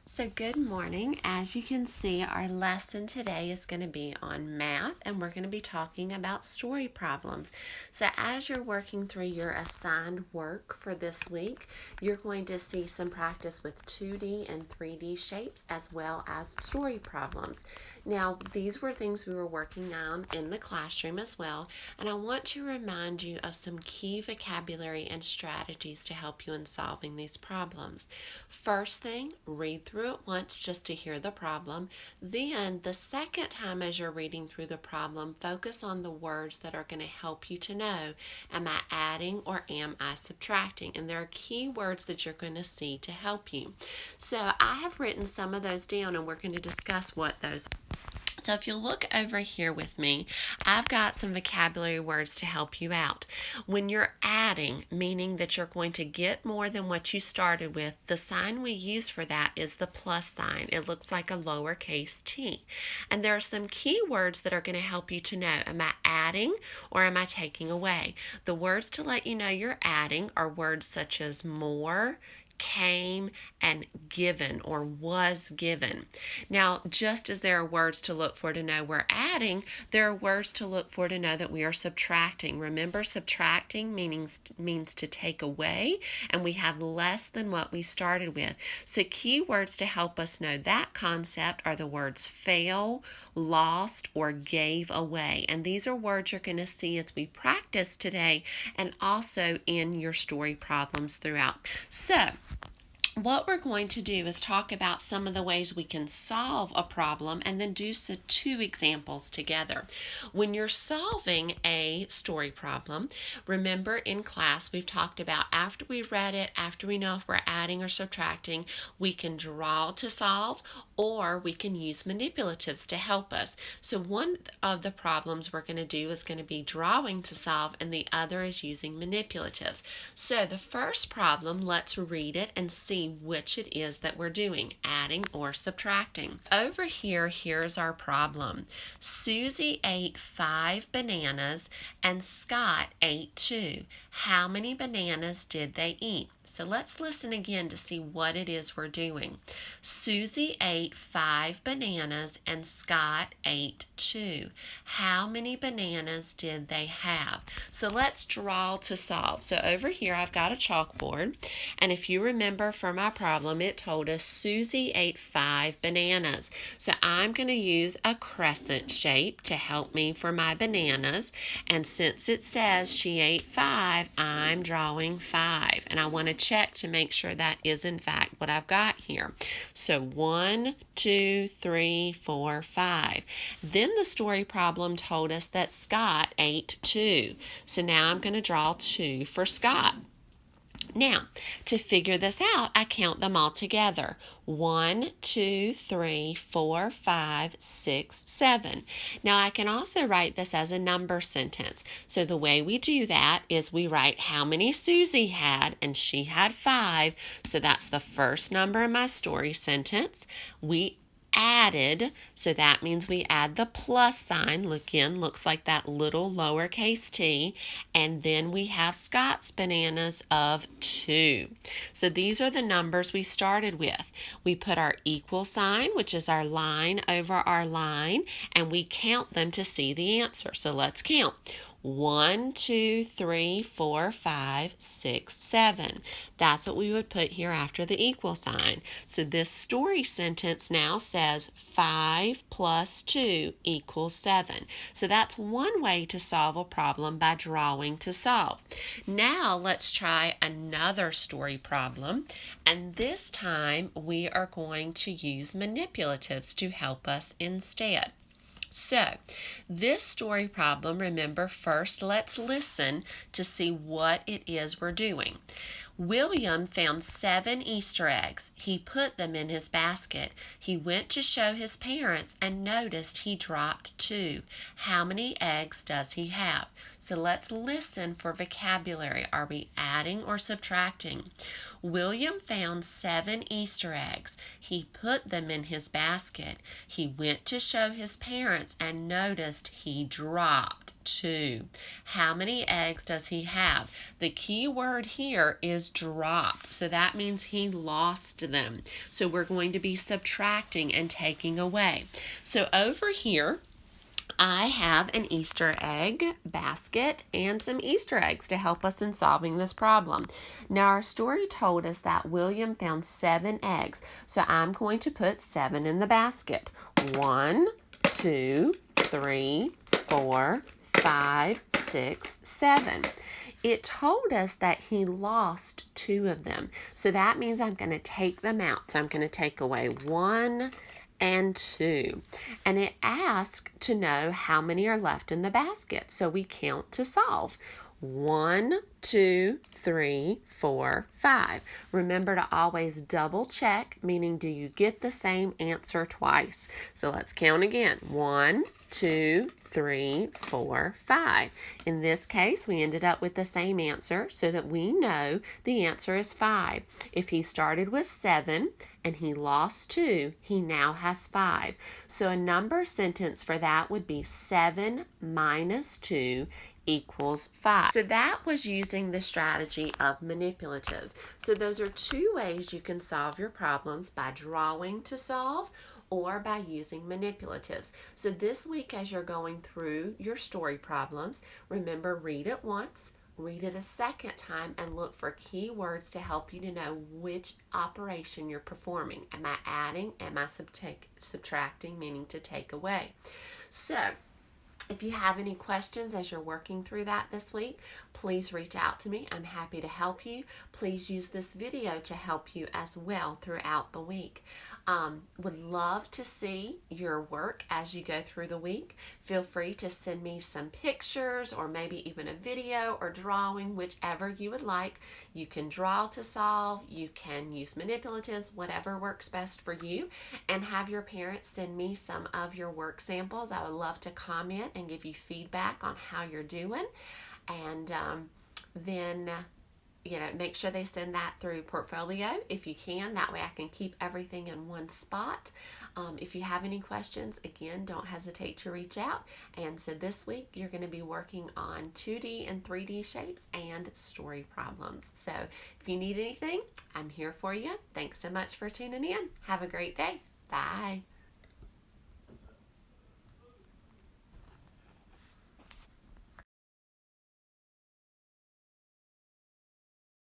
So, good morning. As you can see, our lesson today is going to be on math, and we're going to be talking about story problems. So, as you're working through your assigned work for this week, you're going to see some practice with 2D and 3D shapes as well as story problems. Now, these were things we were working on in the classroom as well, and I want to remind you of some key vocabulary and strategies to help you in solving these problems. First thing, read through it once just to hear the problem. Then, the second time as you're reading through the problem, focus on the words that are going to help you to know, am I adding or am I subtracting? And there are key words that you're going to see to help you. So, I have written some of those down, and we're going to discuss what those are. So if you look over here with me, I've got some vocabulary words to help you out. When you're adding, meaning that you're going to get more than what you started with, the sign we use for that is the plus sign. It looks like a lowercase t. And there are some key words that are going to help you to know, am I adding or am I taking away? The words to let you know you're adding are words such as more, came, and given or was given. Now, just as there are words to look for to know we're adding, there are words to look for to know that we are subtracting. Remember, subtracting means to take away, and we have less than what we started with. So key words to help us know that concept are the words fail, lost, or gave away. And these are words you're going to see as we practice today and also in your story problems throughout. So, what we're going to do is talk about some of the ways we can solve a problem and then do two examples together. When you're solving a story problem, remember in class we've talked about after we've read it, after we know if we're adding or subtracting, we can draw to solve or we can use manipulatives to help us. So one of the problems we're going to do is going to be drawing to solve and the other is using manipulatives. So the first problem, let's read it and see which it is that we're doing, adding or subtracting. Over here, here's our problem. Susie ate 5 bananas and Scott ate 2. How many bananas did they eat? So let's listen again to see what it is we're doing. Susie ate 5 bananas and Scott ate 2. How many bananas did they have? So let's draw to solve. So over here I've got a chalkboard, and if you remember from my problem, it told us Susie ate 5 bananas. So I'm going to use a crescent shape to help me for my bananas, and since it says she ate 5, I'm drawing 5, and I want to check to make sure that is in fact what I've got here. So 1, 2, 3, 4, 5. Then the story problem told us that Scott ate 2. So now I'm going to draw 2 for Scott. Now, to figure this out, I count them all together. 1, 2, 3, 4, 5, 6, 7. Now, I can also write this as a number sentence. So the way we do that is we write how many Susie had, and she had 5. So that's the first number in my story sentence. We added, so that means we add the plus sign. Again, looks like that little lowercase t, and then we have Scott's bananas of 2. So these are the numbers we started with. We put our equal sign, which is our line, over our line, and we count them to see the answer. So let's count. 1, 2, 3, 4, 5, 6, 7. That's what we would put here after the equal sign. So this story sentence now says 5 plus 2 equals 7. So that's one way to solve a problem, by drawing to solve. Now let's try another story problem, and this time we are going to use manipulatives to help us instead. So, this story problem, remember, first let's listen to see what it is we're doing. William found 7 Easter eggs. He put them in his basket. He went to show his parents and noticed he dropped 2. How many eggs does he have? So let's listen for vocabulary. Are we adding or subtracting? William found 7 Easter eggs. He put them in his basket. He went to show his parents and noticed he dropped 2. How many eggs does he have? The key word here is dropped. So that means he lost them. So we're going to be subtracting and taking away. So over here, I have an Easter egg basket and some Easter eggs to help us in solving this problem. Now, our story told us that William found 7 eggs, so I'm going to put 7 in the basket. 1, 2, 3, 4, 5, 6, 7. It told us that he lost 2 of them, so that means I'm going to take them out. So I'm going to take away 1 and 2. And it asked to know how many are left in the basket. So we count to solve. 1, 2, 3, 4, 5. Remember to always double check, meaning do you get the same answer twice? So let's count again. 1, 2, 3, 4, 5. In this case, we ended up with the same answer so that we know the answer is 5. If he started with 7 and he lost 2, he now has 5. So a number sentence for that would be 7 minus 2 equals 5. So that was using the strategy of manipulatives. So those are 2 ways you can solve your problems: by drawing to solve or by using manipulatives. So this week, as you're going through your story problems, remember, read it once, read it a second time, and look for keywords to help you to know which operation you're performing. Am I adding? Am I subtracting, meaning to take away? So if you have any questions as you're working through that this week, please reach out to me. I'm happy to help you. Please use this video to help you as well throughout the week. Would love to see your work as you go through the week. Feel free to send me some pictures or maybe even a video or drawing, whichever you would like. You can draw to solve, you can use manipulatives, whatever works best for you, and have your parents send me some of your work samples. I would love to comment and give you feedback on how you're doing. And then make sure they send that through Portfolio if you can. That way I can keep everything in one spot. If you have any questions, again, don't hesitate to reach out. And so this week you're going to be working on 2D and 3D shapes and story problems. So if you need anything, I'm here for you. Thanks so much for tuning in. Have a great day. Bye.